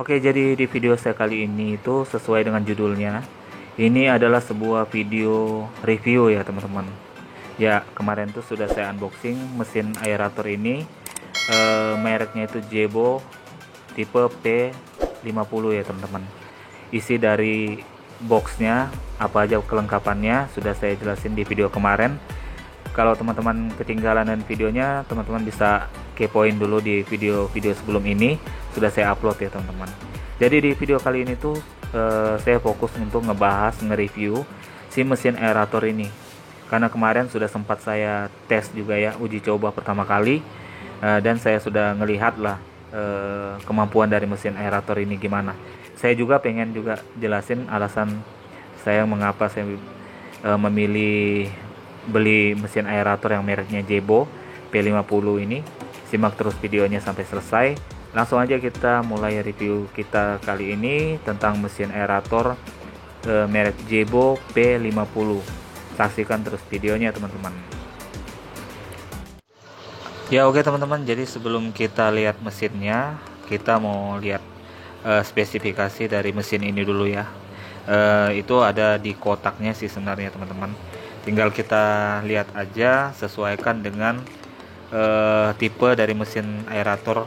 Oke, jadi di video saya kali ini itu sesuai dengan judulnya. Ini adalah sebuah video review ya teman-teman. Ya, kemarin tuh sudah saya unboxing mesin aerator ini. Mereknya itu Jebo tipe P50 ya teman-teman. Isi dari boxnya, apa aja kelengkapannya sudah saya jelasin di video kemarin. Kalau teman-teman ketinggalan dan videonya, teman-teman bisa kepoin dulu di video-video sebelum ini, sudah saya upload ya teman-teman. Jadi di video kali ini tuh saya fokus untuk ngebahas, nge-review si mesin aerator ini. Karena kemarin sudah sempat saya tes juga ya, uji coba pertama kali, dan saya sudah ngelihat lah kemampuan dari mesin aerator ini gimana. Saya juga pengen juga jelasin alasan saya mengapa saya memilih beli mesin aerator yang mereknya Jebo P50 ini. Simak terus videonya sampai selesai. Langsung aja kita mulai review kita kali ini tentang mesin aerator merek Jebo P50. Saksikan terus videonya teman-teman. Ya oke teman-teman, jadi sebelum kita lihat mesinnya, kita mau lihat spesifikasi dari mesin ini dulu ya. Itu ada di kotaknya sih sebenarnya teman-teman. Tinggal kita lihat aja, sesuaikan dengan tipe dari mesin aerator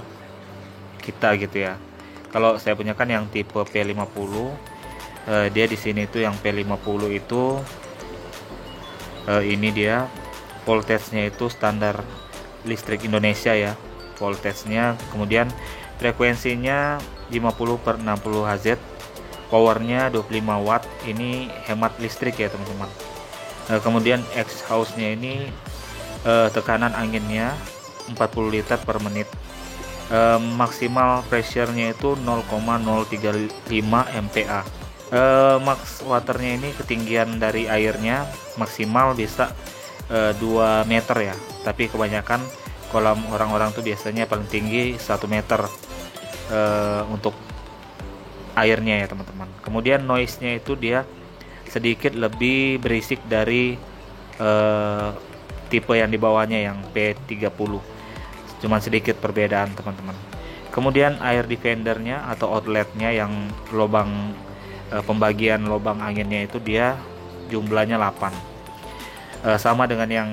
kita gitu ya. Kalau saya punya kan yang tipe P50, dia di sini tuh yang P50 itu ini dia voltage-nya itu standar listrik Indonesia ya, voltage-nya. Kemudian frekuensinya 50/60 Hz, powernya 25 watt. Ini hemat listrik ya teman-teman. Kemudian exhaust-nya ini tekanan anginnya 40 liter per menit. Maksimal pressure-nya itu 0,035 MPa. Max waternya ini ketinggian dari airnya maksimal bisa 2 meter ya. Tapi kebanyakan kolam orang-orang tuh biasanya paling tinggi 1 meter untuk airnya ya teman-teman. Kemudian noise-nya itu dia sedikit lebih berisik dari tipe yang di bawahnya yang P30, cuman sedikit perbedaan teman-teman. Kemudian air defendernya atau outletnya yang lubang pembagian lubang anginnya itu dia jumlahnya 8, sama dengan yang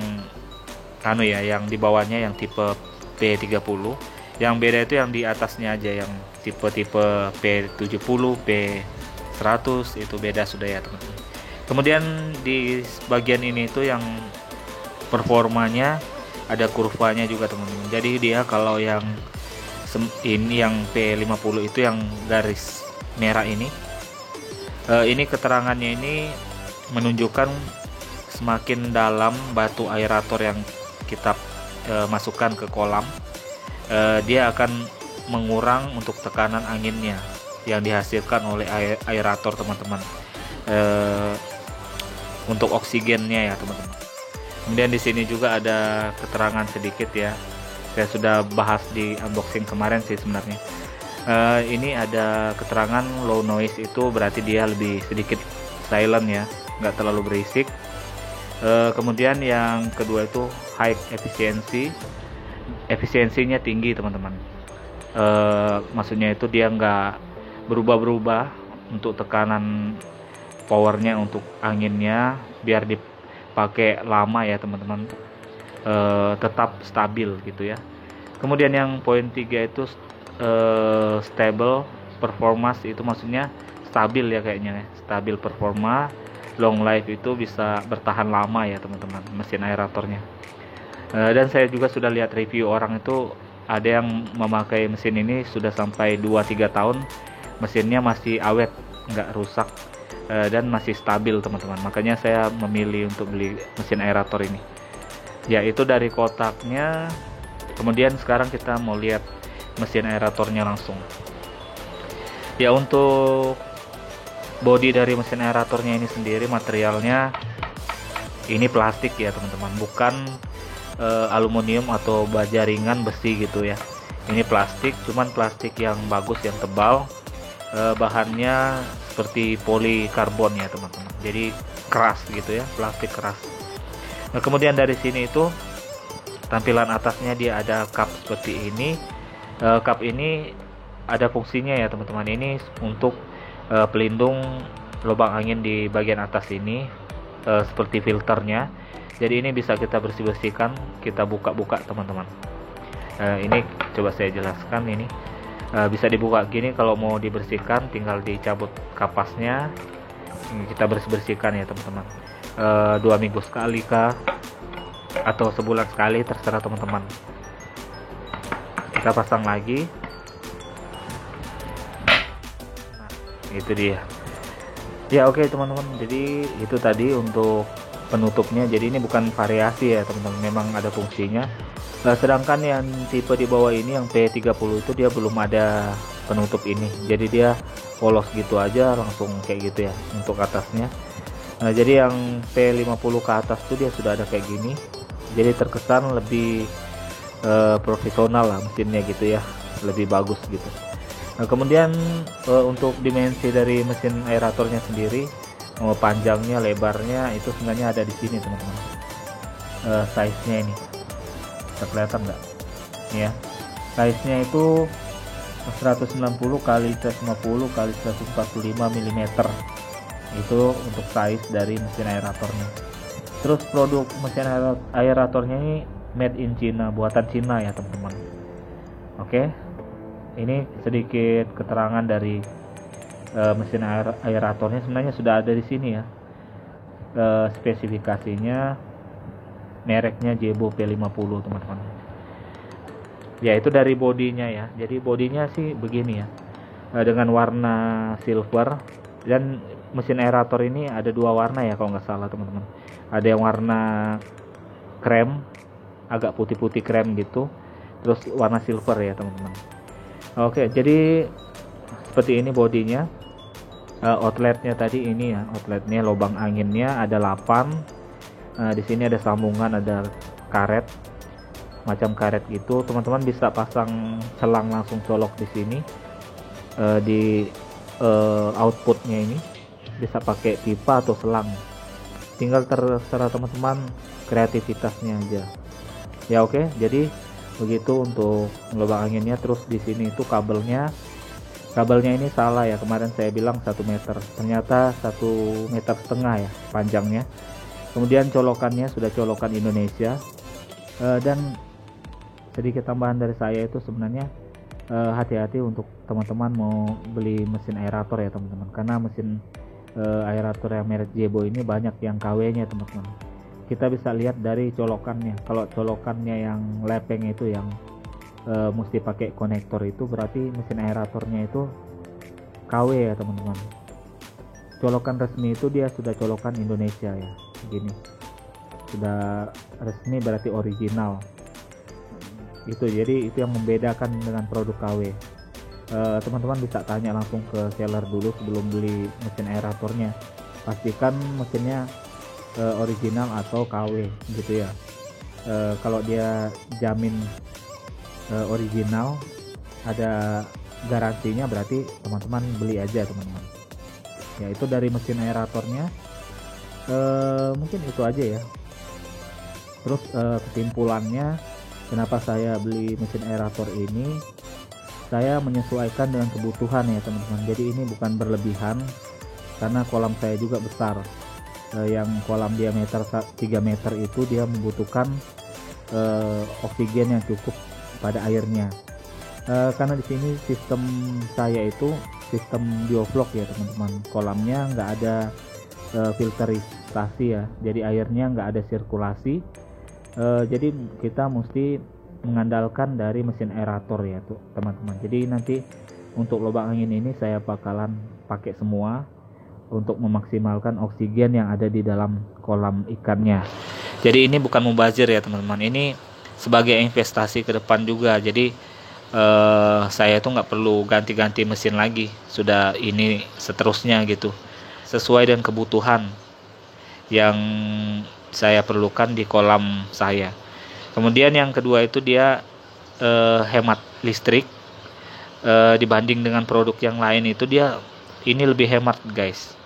yang di bawahnya yang tipe P30. Yang beda itu yang di atasnya aja, yang tipe-tipe P70, P100 itu beda sudah ya teman-teman. Kemudian di bagian ini itu yang performanya ada kurvanya juga teman-teman. Jadi dia kalau yang ini yang P50 itu yang garis merah ini keterangannya ini menunjukkan semakin dalam batu aerator yang kita masukkan ke kolam, dia akan mengurang untuk tekanan anginnya yang dihasilkan oleh aerator teman-teman, untuk oksigennya ya teman-teman. Kemudian di sini juga ada keterangan sedikit ya, saya sudah bahas di unboxing kemarin sih sebenarnya. Ini ada keterangan low noise, itu berarti dia lebih sedikit silent ya, nggak terlalu berisik. Kemudian yang kedua itu high efficiency, efisiensinya tinggi teman-teman. Maksudnya itu dia nggak berubah-berubah untuk tekanan powernya, untuk anginnya biar dipakai lama ya teman-teman, tetap stabil gitu ya. Kemudian yang poin 3 itu stable performance, itu maksudnya stabil ya kayaknya ya. Stabil performa, long life, itu bisa bertahan lama ya teman-teman mesin aeratornya. Dan saya juga sudah lihat review orang itu ada yang memakai mesin ini sudah sampai 2-3 tahun, mesinnya masih awet, nggak rusak, dan masih stabil teman-teman. Makanya saya memilih untuk beli mesin aerator ini. Ya itu dari kotaknya. Kemudian sekarang kita mau lihat mesin aeratornya langsung. Ya untuk bodi dari mesin aeratornya ini sendiri, materialnya ini plastik ya teman-teman, bukan aluminium atau baja ringan besi gitu ya. Ini plastik, cuman plastik yang bagus, yang tebal. Bahannya seperti polikarbon ya teman-teman, jadi keras gitu ya, plastik keras. Nah, kemudian dari sini itu tampilan atasnya dia ada cup seperti ini. Cup ini ada fungsinya ya teman-teman. Ini untuk pelindung lubang angin di bagian atas ini, seperti filternya. Jadi ini bisa kita bersih-bersihkan, kita buka-buka teman-teman. Ini coba saya jelaskan. Ini bisa dibuka gini. Kalau mau dibersihkan tinggal dicabut kapasnya, kita bersih-bersihkan ya teman-teman. 2 minggu sekali kah atau sebulan sekali, terserah teman-teman. Kita pasang lagi. Nah, itu dia ya. Oke teman-teman, jadi itu tadi untuk penutupnya. Jadi ini bukan variasi ya teman-teman, memang ada fungsinya. Sedangkan yang tipe di bawah ini yang P30 itu dia belum ada penutup ini, jadi dia polos gitu aja langsung kayak gitu ya untuk atasnya. Jadi yang P50 ke atas tuh dia sudah ada kayak gini, jadi terkesan lebih profesional lah mesinnya gitu ya, lebih bagus gitu. Kemudian untuk dimensi dari mesin aeratornya sendiri, panjangnya, lebarnya itu sebenarnya ada di sini teman-teman. Size-nya ini bisa kelihatan nggak ya, size-nya itu 190 kali 150 kali 145 mm. Itu untuk size dari mesin aeratornya. Terus produk mesin aeratornya ini made in China, buatan Cina ya teman-teman. Oke, ini sedikit keterangan dari mesin aeratornya. Sebenarnya sudah ada di sini ya, spesifikasinya, mereknya Jebo P50 teman-teman. Ya itu dari bodinya ya. Jadi bodinya sih begini ya, dengan warna silver. Dan mesin aerator ini ada 2 warna ya kalau nggak salah teman-teman. Ada yang warna krem, agak putih-putih krem gitu, terus warna silver ya teman-teman. Oke, jadi seperti ini bodinya. Outletnya tadi ini ya, outletnya, lubang anginnya ada 8. Di sini ada sambungan, ada karet, macam karet gitu. Teman-teman bisa pasang selang langsung colok di sini. Di outputnya ini bisa pakai pipa atau selang, tinggal terserah teman-teman kreativitasnya aja ya. Oke, jadi begitu untuk lubang anginnya. Terus di sini itu kabelnya ini salah ya, kemarin saya bilang 1 meter, ternyata 1,5 meter ya panjangnya. Kemudian colokannya sudah colokan Indonesia. Dan sedikit tambahan dari saya itu sebenarnya, hati-hati untuk teman-teman mau beli mesin aerator ya teman-teman, karena mesin aerator yang merek Jebo ini banyak yang KW-nya teman-teman. Kita bisa lihat dari colokannya. Kalau colokannya yang lepeng itu, yang mesti pakai konektor, itu berarti mesin aeratornya itu KW ya teman-teman. Colokan resmi itu dia sudah colokan Indonesia ya, gini sudah resmi, berarti original itu. Jadi itu yang membedakan dengan produk KW. Teman-teman bisa tanya langsung ke seller dulu sebelum beli mesin aeratornya, pastikan mesinnya original atau KW gitu ya. Kalau dia jamin original, ada garansinya, berarti teman-teman beli aja teman-teman ya. Itu dari mesin aeratornya. Mungkin itu aja ya. Terus kesimpulannya, kenapa saya beli mesin aerator ini, saya menyesuaikan dengan kebutuhan ya teman-teman. Jadi ini bukan berlebihan, karena kolam saya juga besar. Yang kolam diameter 3 meter itu dia membutuhkan oksigen yang cukup pada airnya. Karena di sini sistem saya itu sistem bioflok ya teman-teman. Kolamnya nggak ada filterisasi ya, jadi airnya nggak ada sirkulasi. Jadi kita mesti mengandalkan dari mesin aerator ya tuh teman-teman. Jadi nanti untuk lubang angin ini saya bakalan pakai semua untuk memaksimalkan oksigen yang ada di dalam kolam ikannya. Jadi ini bukan mubazir ya teman-teman, ini sebagai investasi ke depan juga. Jadi saya tuh nggak perlu ganti-ganti mesin lagi, sudah ini seterusnya gitu, sesuai dengan kebutuhan yang saya perlukan di kolam saya. Kemudian yang kedua itu dia hemat listrik. Dibanding dengan produk yang lain itu dia ini lebih hemat guys.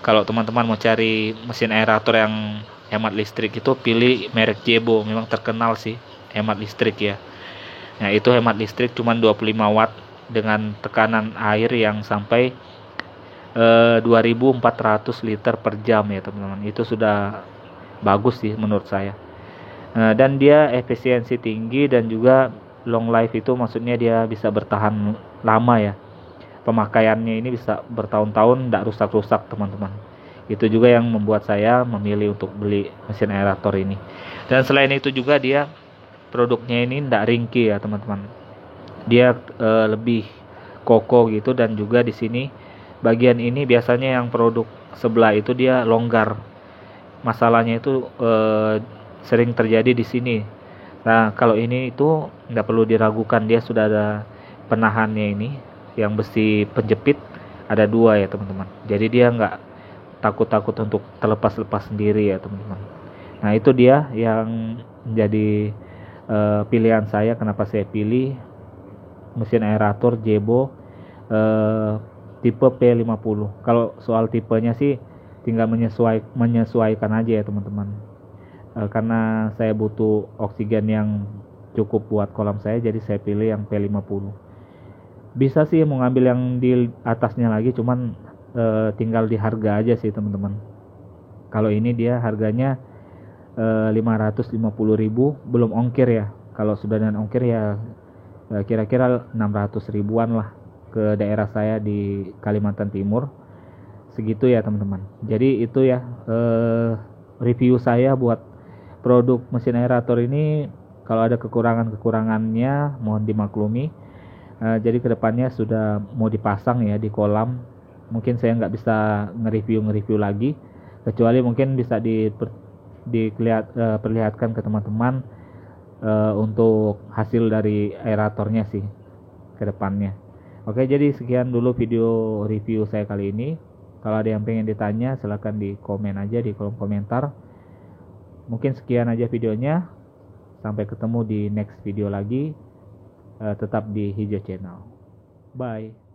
Kalau teman-teman mau cari mesin aerator yang hemat listrik itu pilih merek Jebo, memang terkenal sih hemat listrik ya. Nah itu hemat listrik cuma 25 watt dengan tekanan air yang sampai 2400 liter per jam ya teman-teman. Itu sudah bagus sih menurut saya. Dan dia efisiensi tinggi dan juga long life, itu maksudnya dia bisa bertahan lama ya. Pemakaiannya ini bisa bertahun-tahun, tidak rusak-rusak teman-teman. Itu juga yang membuat saya memilih untuk beli mesin aerator ini. Dan selain itu juga dia produknya ini tidak ringkih ya teman-teman. Dia lebih kokoh gitu, dan juga di sini bagian ini biasanya yang produk sebelah itu dia longgar. Masalahnya itu sering terjadi di sini. Nah, kalau ini itu nggak perlu diragukan, dia sudah ada penahannya ini, yang besi penjepit ada 2 ya teman-teman. Jadi dia nggak takut-takut untuk terlepas-lepas sendiri ya teman-teman. Nah, itu dia yang menjadi pilihan saya, kenapa saya pilih mesin aerator Jebo tipe P50. Kalau soal tipenya sih tinggal menyesuaikan aja ya teman-teman. Karena saya butuh oksigen yang cukup buat kolam saya, jadi saya pilih yang P50. Bisa sih mau ngambil yang di atasnya lagi, cuman tinggal di harga aja sih teman-teman. Kalau ini dia harganya 550.000 belum ongkir ya. Kalau sudah dengan ongkir ya kira-kira 600 ribuan lah ke daerah saya di Kalimantan Timur. Segitu ya teman-teman. Jadi itu ya review saya buat produk mesin aerator ini. Kalau ada kekurangannya mohon dimaklumi. Jadi kedepannya sudah mau dipasang ya di kolam. Mungkin saya nggak bisa nge-review lagi, kecuali mungkin bisa perlihatkan ke teman-teman untuk hasil dari aeratornya sih ke depannya. Oke, jadi sekian dulu video review saya kali ini. Kalau ada yang pengen ditanya silahkan di komen aja di kolom komentar. Mungkin sekian aja videonya. Sampai ketemu di next video lagi. Tetap di Hijau Channel. Bye.